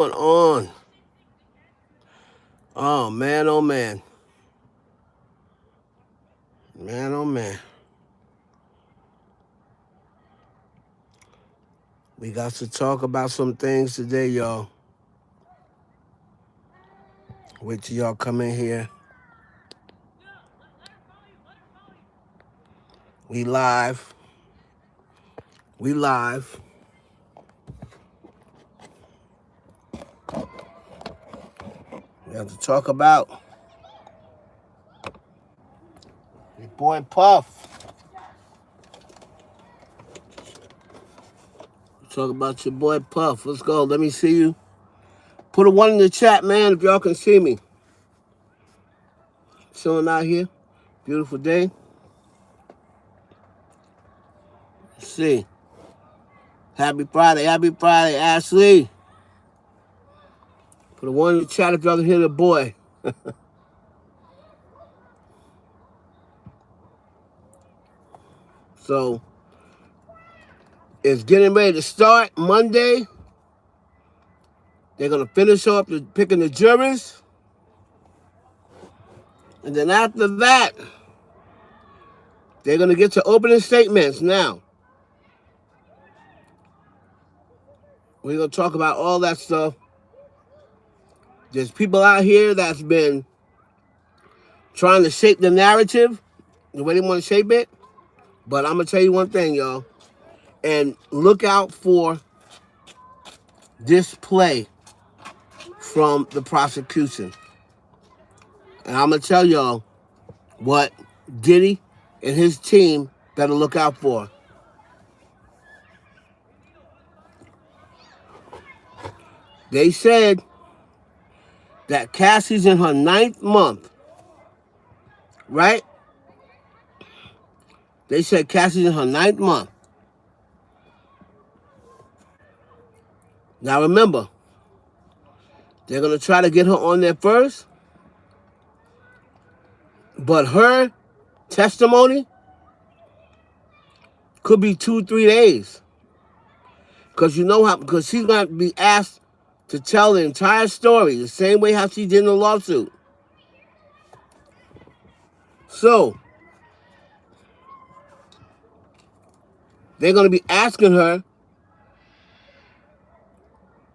Going on? Oh man, oh man. Man, oh man. We got to talk about some things today, y'all. Wait till y'all come in here. We live. We live. We have to talk about your boy Puff. Talk about your boy Puff. Let's go. Let me see you. Put a one in the chat, man, if y'all can see me. Chilling out here. Beautiful day. Let's see. Happy Friday, Ashley. Put a one in the chat if y'all can hear the boy. So, it's getting ready to start Monday. They're going to finish up picking the jurors. And then after that, they're going to get to opening statements now. We're going to talk about all that stuff. There's people out here that's been trying to shape the narrative the way they want to shape it. But I'm going to tell you one thing, y'all. And look out for this play from the prosecution. And I'm going to tell y'all what Diddy and his team better look out for. They said that Cassie's in her 9th month, right? They said Cassie's in her 9th month. Now remember, they're going to try to get her on there first, but her testimony could be 2-3 days. Because you know how, because she's going to be asked to tell the entire story, the same way how she did in the lawsuit. So, they're going to be asking her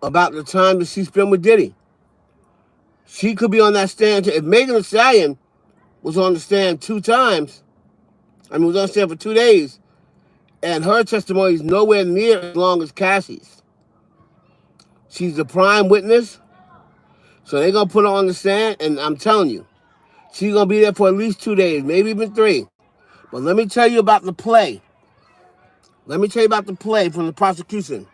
about the time that she spent with Diddy. She could be on that stand. If Megan Thee Stallion was on the stand 2 times, was on the stand for 2 days, and her testimony is nowhere near as long as Cassie's. She's the prime witness, so they're going to put her on the stand, and I'm telling you, she's going to be there for at least 2 days, maybe even 3. But let me tell you about the play. Let me tell you about the play from the prosecution.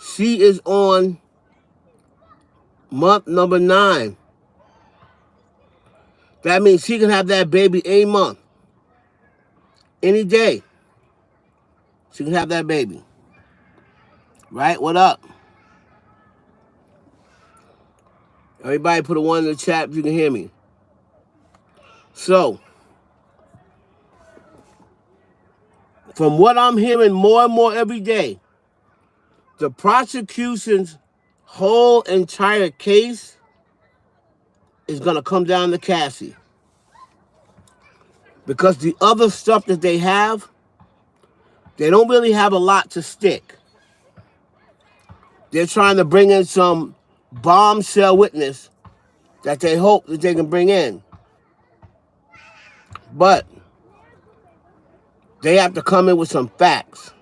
She is on month number 9. That means she can have that baby any month. Any day. She can have that baby. Right? What up? Everybody put a 1 in the chat if you can hear me. So, from what I'm hearing more and more every day, the prosecution's whole entire case is going to come down to Cassie. Because the other stuff that they have, they don't really have a lot to stick. They're trying to bring in some bombshell witness that they hope that they can bring in. But they have to come in with some facts.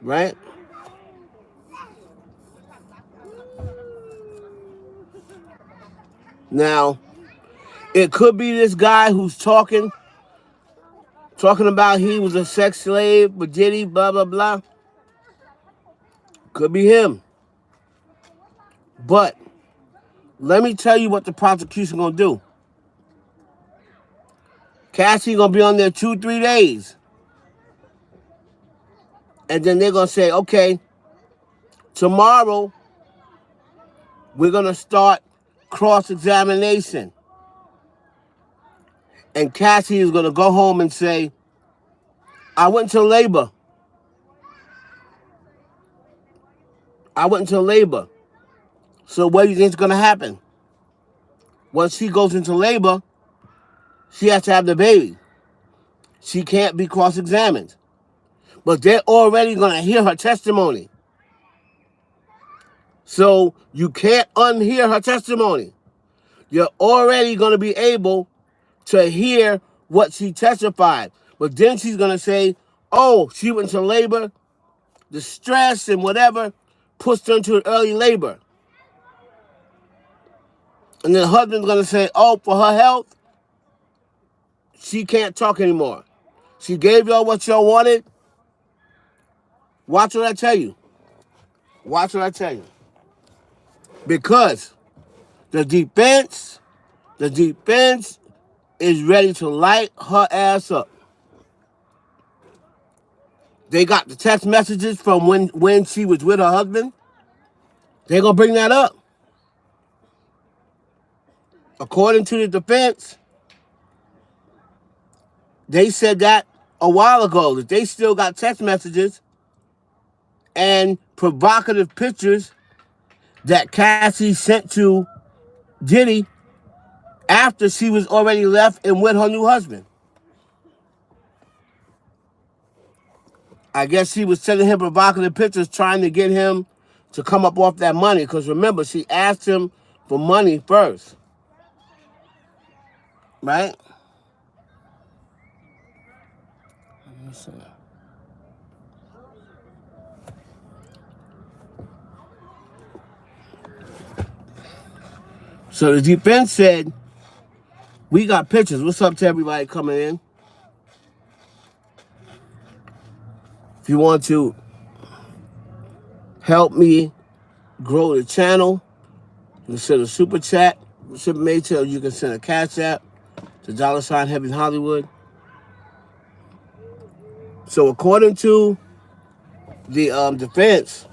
Right? Now, it could be this guy who's talking about he was a sex slave with Diddy, blah, blah, blah. Could be him. But let me tell you what the prosecution going to do. Cassie going to be on there 2-3 days. And then they're going to say, okay, tomorrow we're going to start cross-examination. And Cassie is going to go home and say, I went to labor I went into labor. So what do you think is going to happen? Once she goes into labor, she has to have the baby. She can't be cross-examined. But they're already going to hear her testimony. So you can't unhear her testimony. You're already going to be able to hear what she testified. But then she's going to say, oh, she went into labor, the stress and whatever pushed her into an early labor. And then the husband's going to say, oh, for her health, she can't talk anymore. She gave y'all what y'all wanted. Watch what I tell you. Watch what I tell you. Because the defense is ready to light her ass up. They got the text messages from when she was with her husband. They're going to bring that up. According to the defense, they said that a while ago, that they still got text messages and provocative pictures that Cassie sent to Diddy after she was already left and with her new husband. I guess she was sending him provocative pictures trying to get him to come up off that money. Because remember, she asked him for money first. Right? Let me see. So the defense said, we got pictures. What's up to everybody coming in? If you want to help me grow the channel, you can send a super chat, super mate, or you can send a cash app to $ Heavy Hollywood. So according to the defense,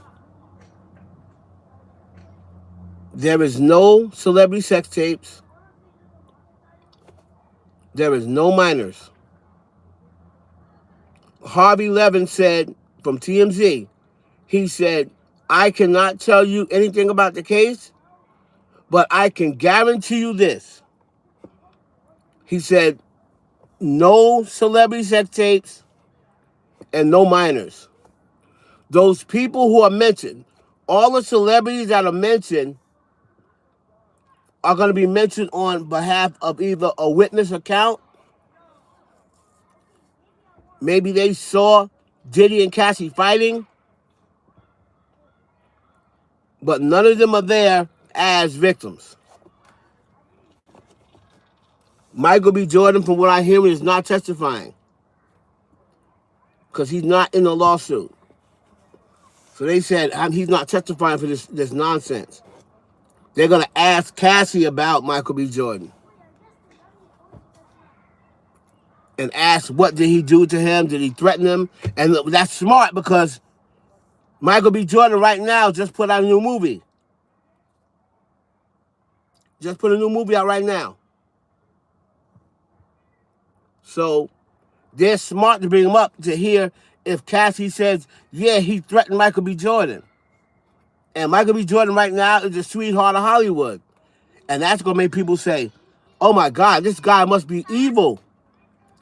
there is no celebrity sex tapes. There is no minors. Harvey Levin said from TMZ, he said, I cannot tell you anything about the case, but I can guarantee you this. He said, no celebrity sex tapes and no minors. Those people who are mentioned, all the celebrities that are mentioned are going to be mentioned on behalf of either a witness account. Maybe they saw Diddy and Cassie fighting, but none of them are there as victims. Michael B. Jordan, from what I hear, is not testifying because he's not in the lawsuit. So they said he's not testifying for this nonsense. They're going to ask Cassie about Michael B. Jordan and ask what did he do to him? Did he threaten him? And that's smart because Michael B. Jordan right now just put out a new movie. Just put a new movie out right now. So they're smart to bring him up to hear if Cassie says, yeah, he threatened Michael B. Jordan. And Michael B. Jordan right now is the sweetheart of Hollywood. And that's going to make people say, oh my God, this guy must be evil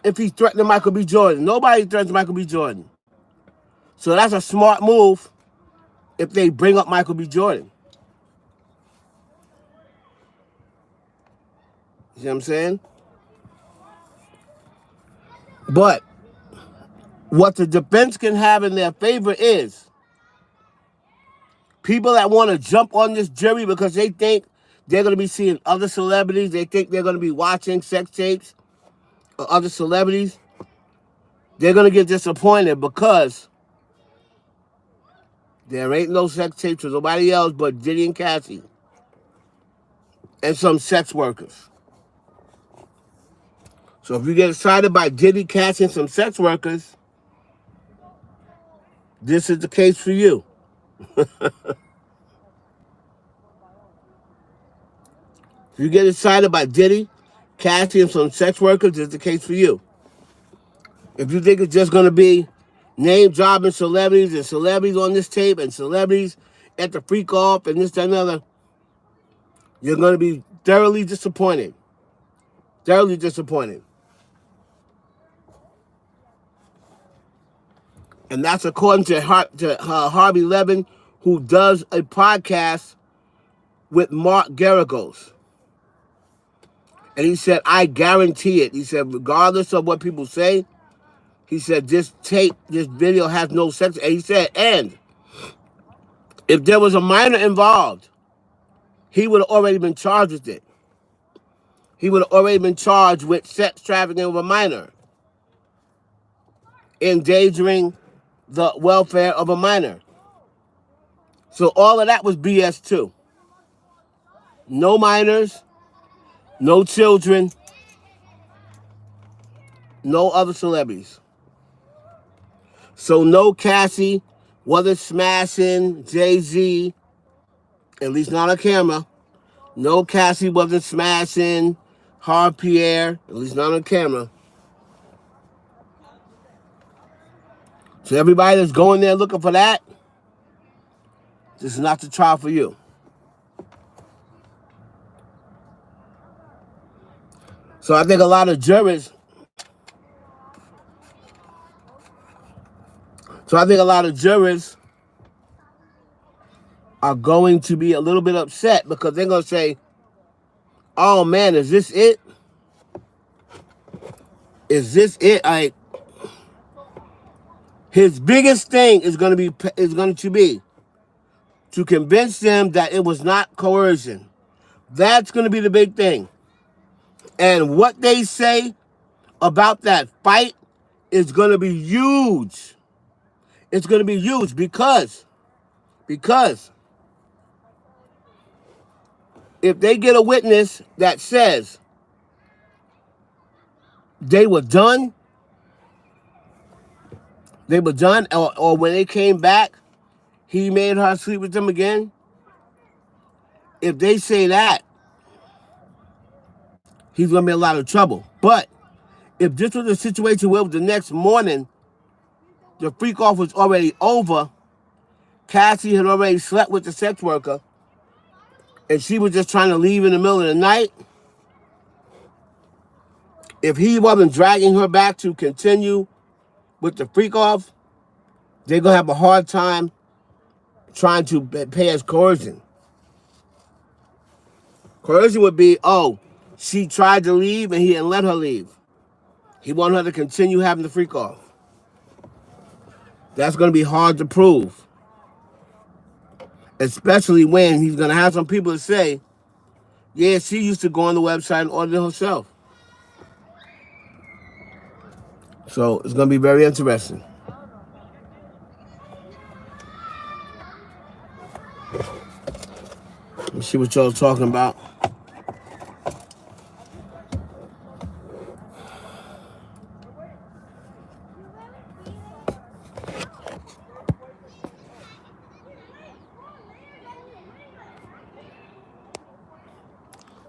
if he's threatening Michael B. Jordan. Nobody threatens Michael B. Jordan. So that's a smart move if they bring up Michael B. Jordan. You see what I'm saying? But what the defense can have in their favor is people that want to jump on this jury because they think they're going to be seeing other celebrities. They think they're going to be watching sex tapes of other celebrities. They're going to get disappointed because there ain't no sex tapes with nobody else but Diddy and Cassie and some sex workers. So if you get excited by Diddy, Cassie, and some sex workers, this is the case for you. If you get excited by Diddy, Cassie, and some sex workers, this is the case for you. If you think it's just going to be name-dropping celebrities and celebrities on this tape and celebrities at the freak off and this, that, and other, you're going to be thoroughly disappointed. Thoroughly disappointed. And that's according to Harvey Levin, who does a podcast with Mark Garagos. And he said, I guarantee it. He said, regardless of what people say, he said, this video has no sex. And he said, and if there was a minor involved, he would have already been charged with it. He would have already been charged with sex trafficking of a minor, endangering the welfare of a minor. So all of that was BS too. No minors, no children, no other celebrities. So no Cassie wasn't smashing Jay-Z, at least not on camera. No Cassie wasn't smashing Harv Pierre, at least not on camera. So everybody that's going there looking for that, this is not the trial for you. So I think a lot of jurors, are going to be a little bit upset because they're going to say, oh man, is this it? Is this it? His biggest thing is going to be to convince them that it was not coercion. That's going to be the big thing. And what they say about that fight is going to be huge. It's going to be huge because if they get a witness that says they were done, or when they came back, he made her sleep with them again. If they say that, he's going to be in a lot of trouble. But if this was a situation where the next morning, the freak off was already over, Cassie had already slept with the sex worker, and she was just trying to leave in the middle of the night, if he wasn't dragging her back to continue with the freak off, they're going to have a hard time trying to pay as coercion. Coercion would be, oh, she tried to leave and he didn't let her leave. He wanted her to continue having the freak off. That's going to be hard to prove. Especially when he's going to have some people to say, yeah, she used to go on the website and order it herself. So it's going to be very interesting. Let's see what y'all talking about.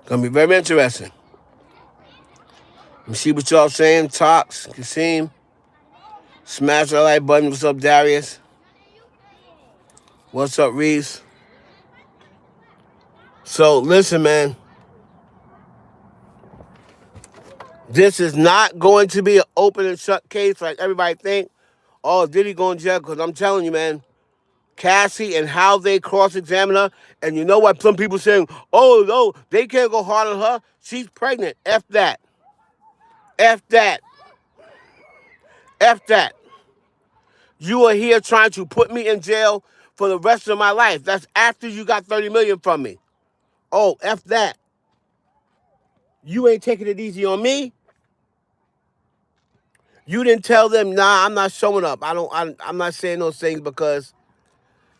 Gonna be very interesting. Let's see what y'all saying. Tox, Kasim. Smash the like button. What's up, Darius? What's up, Reese? So listen, man. This is not going to be an open and shut case like everybody think. Oh, Diddy going to jail? Because I'm telling you, man, Cassie and how they cross-examine her. And you know what? Some people saying, oh, no, they can't go hard on her. She's pregnant. F that. F that. F that. You are here trying to put me in jail for the rest of my life. That's after you got $30 million from me. Oh, F that. You ain't taking it easy on me. You didn't tell them, nah, I'm not showing up. I'm not saying those things because,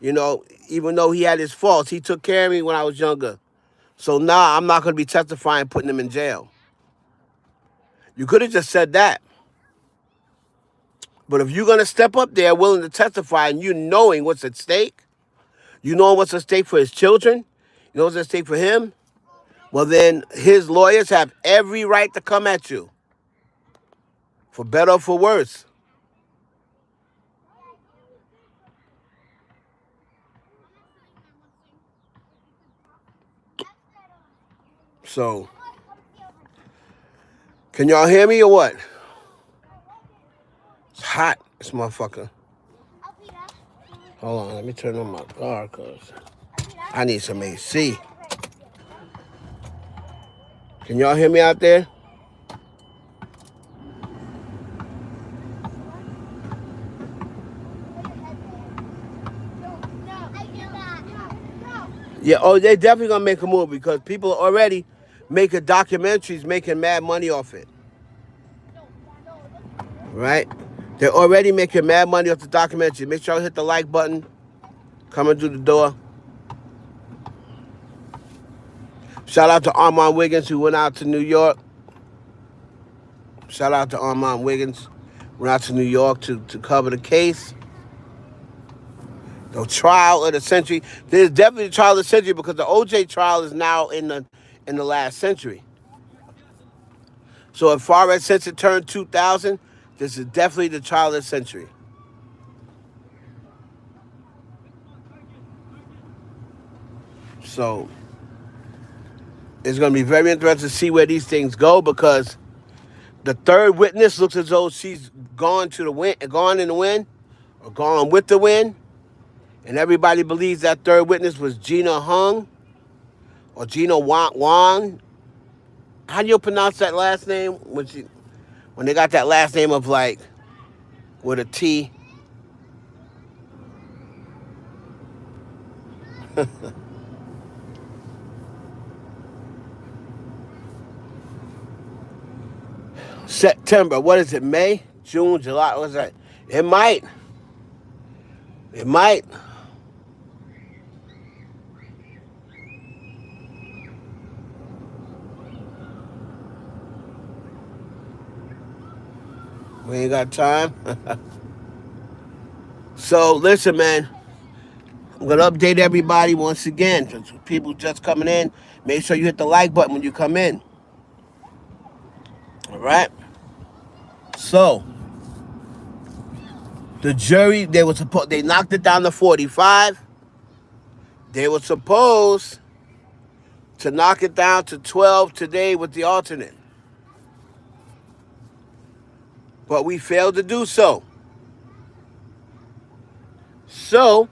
you know, even though he had his faults, he took care of me when I was younger. So, nah, I'm not going to be testifying, putting him in jail. You could have just said that. But if you're going to step up there willing to testify and you knowing what's at stake, you know what's at stake for his children, you know what's at stake for him, well, then his lawyers have every right to come at you, for better or for worse. So, can y'all hear me or what? It's hot, this motherfucker. Hold on, let me turn on my car, cause I need some AC. Can y'all hear me out there? Yeah, oh, they definitely gonna make a movie because people are already making documentaries, making mad money off it. Right? They're already making mad money off the documentary. Make sure you hit the like button. Coming through the door. Shout out to Armand Wiggins who went out to New York. Shout out to Armand Wiggins. Went out to New York to cover the case. The trial of the century. There's definitely a trial of the century because the OJ trial is now in the last century. So as far as since it turned 2000, this is definitely the trial of the century. So it's going to be very interesting to see where these things go because the third witness looks as though she's gone to the wind, gone in the wind, or gone with the wind. And everybody believes that third witness was Gina Hung or Gina Wan. How do you pronounce that last name? When they got that last name of like with a T. September, what is it? May, June, July, what's that? It might. It might. We ain't got time. So listen, man. I'm gonna update everybody once again. People just coming in. Make sure you hit the like button when you come in. All right. So the jury, they knocked it down to 45. They were supposed to knock it down to 12 today with the alternate. But we failed to do so. So,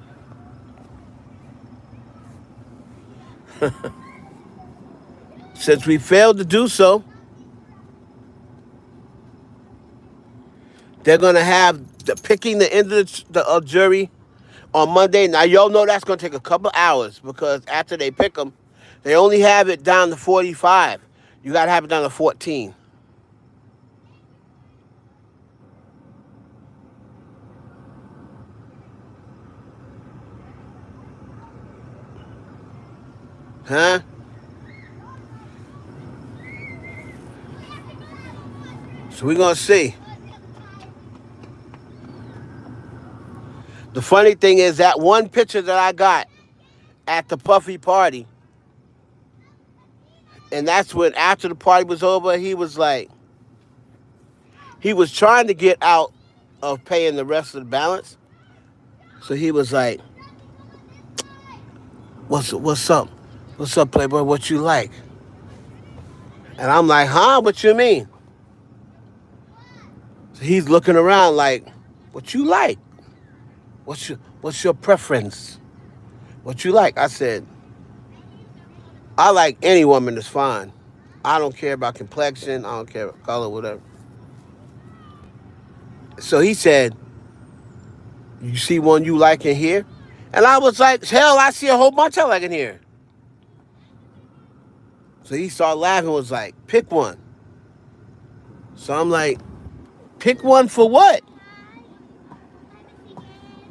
since we failed to do so, they're going to have picking the end of the jury on Monday. Now, y'all know that's going to take a couple hours because after they pick them, they only have it down to 45. You got to have it down to 14. Huh? So we're going to see. The funny thing is that one picture that I got at the Puffy party, and that's when after the party was over, he was trying to get out of paying the rest of the balance. So he was like, what's up? What's up, Playboy? What you like? And I'm like, huh? What you mean? So he's looking around like, what you like? What's your preference? What you like? I said, I like any woman that's fine. I don't care about complexion. I don't care about color, whatever. So he said, you see one you like in here? And I was like, hell, I see a whole bunch I like in here. So he started laughing, was like, pick one. So I'm like, pick one for what?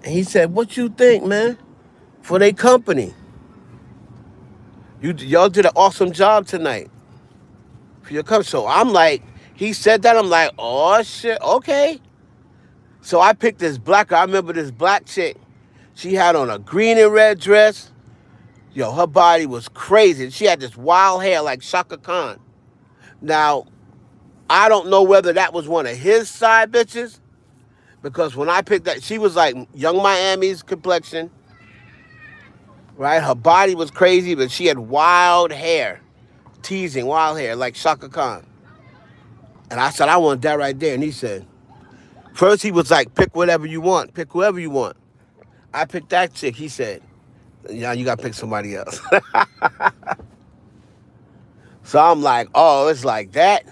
And he said, what you think, man? For their company. Y'all did an awesome job tonight. For your company. So I'm like, he said that, I'm like, oh shit, okay. So I picked this black, I remember this black chick. She had on a green and red dress. Yo, her body was crazy. She had this wild hair like Shaka Khan. Now, I don't know whether that was one of his side bitches. Because when I picked that, she was like Young Miami's complexion. Right? Her body was crazy, but she had wild hair. teasing, wild hair, like Shaka Khan. And I said, I want that right there. And he said, first he was like, pick whatever you want, pick whoever you want. I picked that chick. He said, yeah, you got to pick somebody else. So I'm like, oh, it's like that.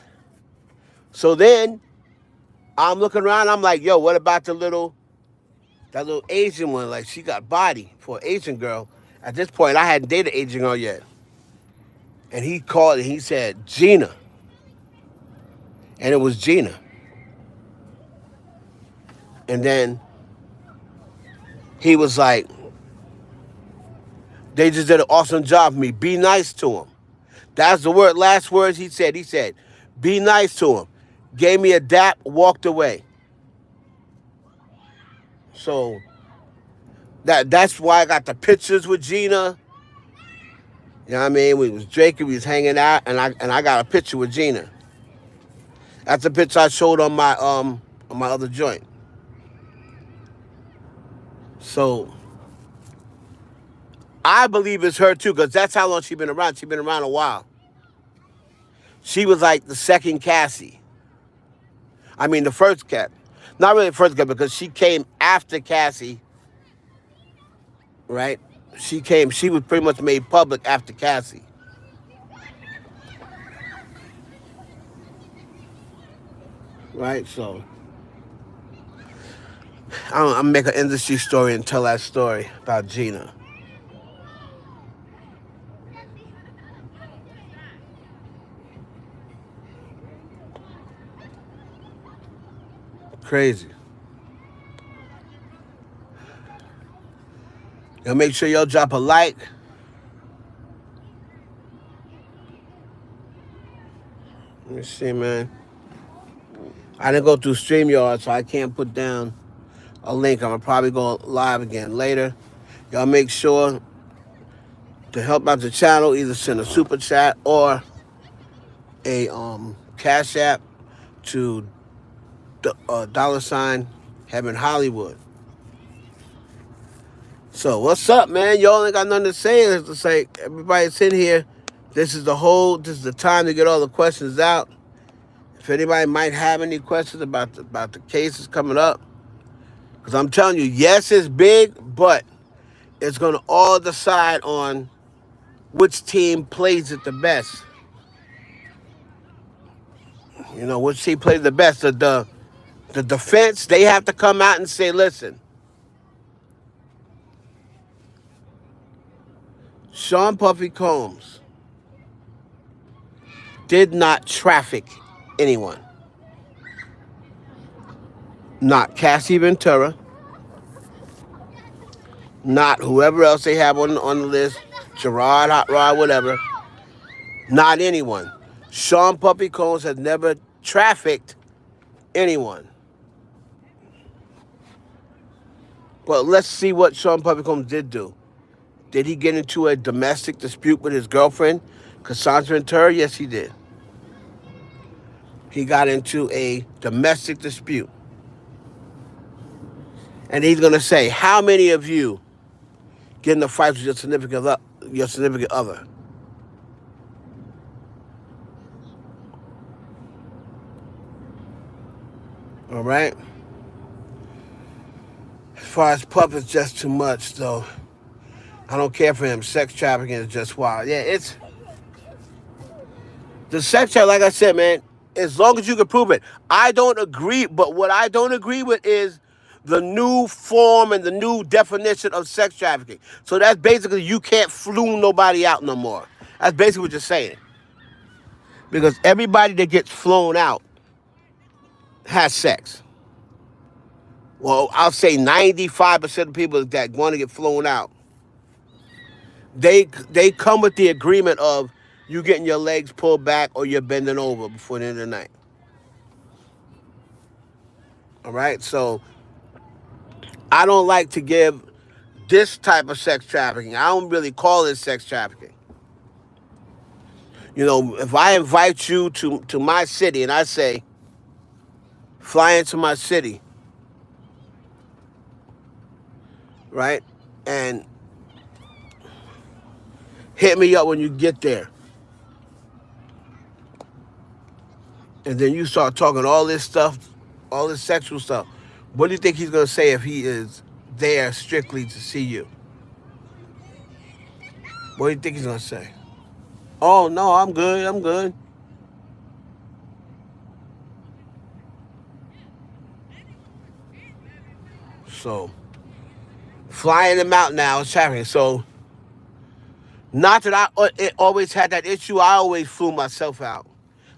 So then I'm looking around. I'm like, yo, what about that little Asian one? Like, she got body for an Asian girl. At this point, I hadn't dated an Asian girl yet. And he called and he said, Gina. And it was Gina. And then he was like, they just did an awesome job for me. Be nice to him. That's the last words he said. He said, be nice to him. Gave me a dap, walked away. So that's why I got the pictures with Gina. You know what I mean? We was drinking, we was hanging out, and I got a picture with Gina. That's the picture I showed on my other joint. So I believe it's her too, because that's how long she's been around. She's been around a while. She was like the second Cassie. I mean, the first cat. Not really the first cat, because she came after Cassie, right? She was pretty much made public after Cassie. Right? So I'm make an industry story and tell that story about Gina. Crazy. Y'all make sure y'all drop a like. Let me see, man. I didn't go through StreamYard, so I can't put down a link. I'm going to probably go live again later. Y'all make sure to help out the channel, either send a super chat or a cash app to $ Heaven Hollywood. So what's up, man? Y'all ain't got nothing to say. It's just like everybody's in here. This is the time to get all the questions out. If anybody might have any questions about the cases coming up, because I'm telling you, yes, it's big, but it's going to all decide on which team plays it the best. You know, which team plays the best. The defense, they have to come out and say, listen, Sean Puffy Combs did not traffic anyone. Not Cassie Ventura. Not whoever else they have on the list. Gerard, Hot Rod, whatever. Not anyone. Sean Puffy Combs has never trafficked anyone. But let's see what Sean Puffy Combs did do. Did he get into a domestic dispute with his girlfriend, Cassandra Ventura? Yes, he did. He got into a domestic dispute. And he's going to say, how many of you get in a fight with your significant other? All right? As far as Puff, it's just too much, though. I don't care for him. Sex trafficking is just wild. Yeah, it's... The sex trafficking, like I said, man, as long as you can prove it. I don't agree, but what I don't agree with is the new form and the new definition of sex trafficking. So that's basically you can't flume nobody out no more. That's basically what you're saying. Because everybody that gets flown out has sex. Well, I'll say 95% of people that want to get flown out, they come with the agreement of you getting your legs pulled back or you're bending over before the end of the night. All right? So I don't like to give this type of sex trafficking. I don't really call it sex trafficking. You know, if I invite you to my city and I say, fly into my city, right? And hit me up when you get there. and then you start talking all this stuff, all this sexual stuff, what do you think he's going to say if he is there strictly to see you? What do you think he's going to say? Oh, no, I'm good. I'm good. So, flying him out now is happening. So, not that it always had that issue. I always flew myself out.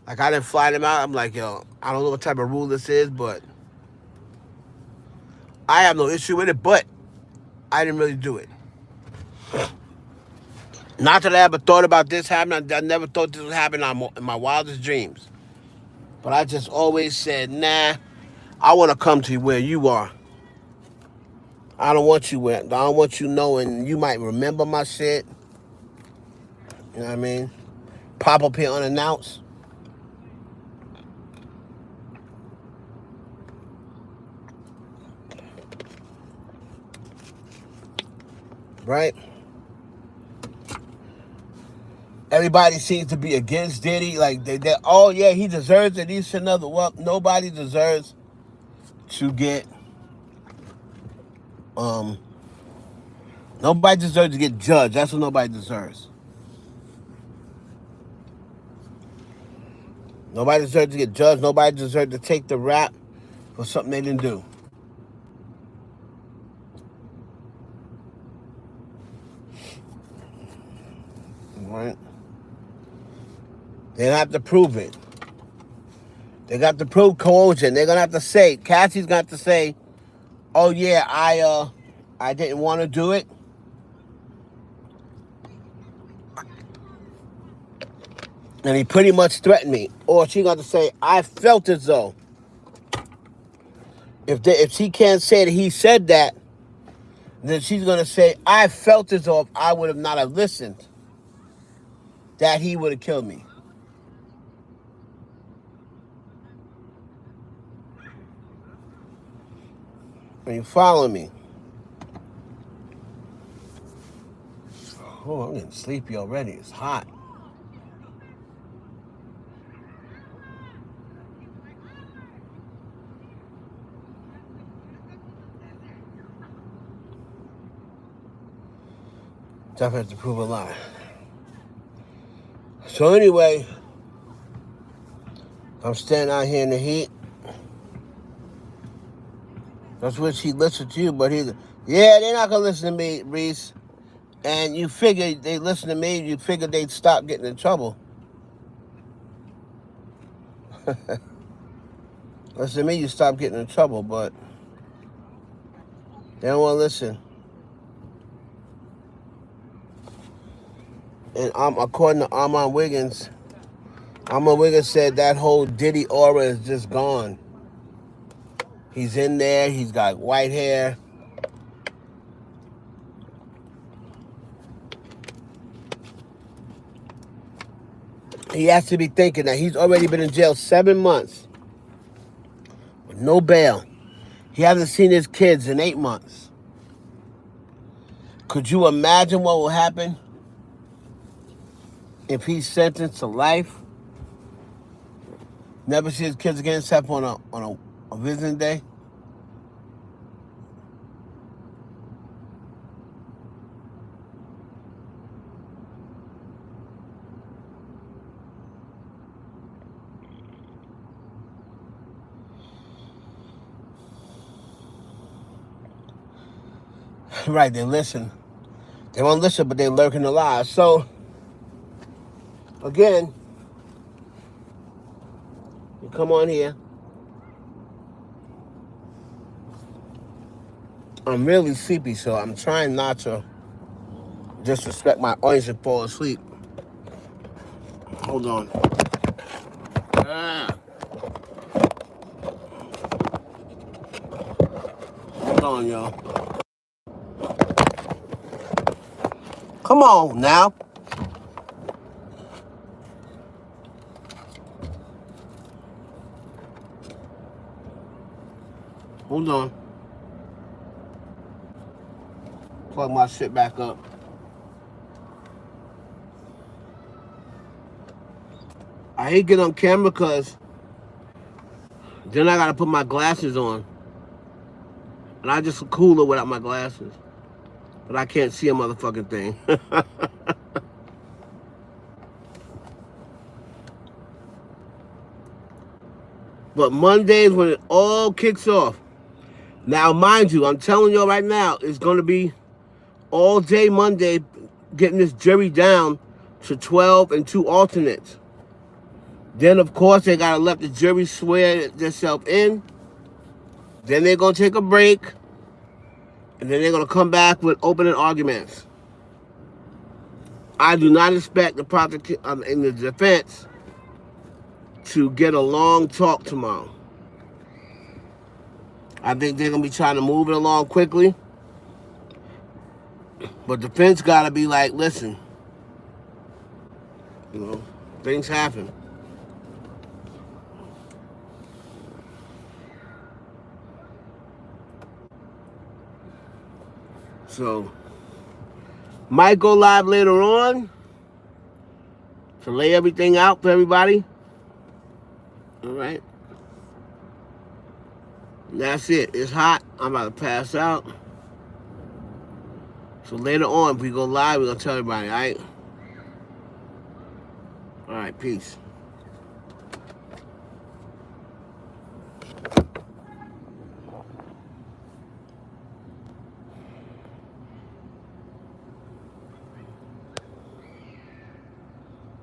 Like, I didn't fly them out. I'm like, yo, I don't know what type of rule this is, but I have no issue with it. But I didn't really do it. Not that I ever thought about this happening. I never thought this would happen in my wildest dreams. But I just always said, nah, I want to come to where you are. I don't want you where. I don't want you knowing you might remember my shit. You know what I mean? Pop up here unannounced. Right? Everybody seems to be against Diddy. Like, oh, yeah, he deserves it. He should another. Well, nobody deserves to get, nobody deserves to get judged. That's what nobody deserves. Nobody deserves to get judged. Nobody deserves to take the rap for something they didn't do. Right? They don't have to prove it. They got to prove coercion. They're gonna have to say, Cassie's got to say, oh yeah, I didn't want to do it. And he pretty much threatened me. Or she got to say, I felt as though. If she can't say that he said that, then she's gonna say, I felt as though if I would have not have listened, that he would have killed me. Are you following me? Oh, I'm getting sleepy already. It's hot. Definitely have to prove a lie. So anyway, I'm standing out here in the heat. That's wish he'd listen to you, but yeah, they're not gonna listen to me, Reese. And you figure they listen to me, you figure they'd stop getting in trouble. Listen to me, you stop getting in trouble, but they don't want to listen. And according to Armand Wiggins said that whole Diddy aura is just gone. He's in there. He's got white hair. He has to be thinking that he's already been in jail 7 months with no bail. He hasn't seen his kids in 8 months. Could you imagine what will happen if he's sentenced to life? Never see his kids again except on a visiting day? Right, they listen. They won't listen, but they lurk in the lies. So, again, you come on here. I'm really sleepy, so I'm trying not to disrespect my audience and fall asleep. Hold on. Hold on, y'all. Come on now. Hold on. Plug my shit back up. I hate getting on camera because Then I gotta put my glasses on. And I just look cooler without my glasses. But I can't see a motherfucking thing. But Monday is when it all kicks off. Now, mind you, I'm telling y'all right now, it's going to be all day Monday getting this jury down to 12 and 2 alternates. Then, of course, they got to let the jury swear themselves in. Then they're going to take a break. And then they're going to come back with opening arguments. I do not expect the in the defense to get a long talk tomorrow. I think they're going to be trying to move it along quickly. But defense got to be like, listen, you know, things happen. So, might go live later on to lay everything out for everybody. All right. That's it. It's hot. I'm about to pass out. So later on, if we go live, we're going to tell everybody, all right? All right, peace.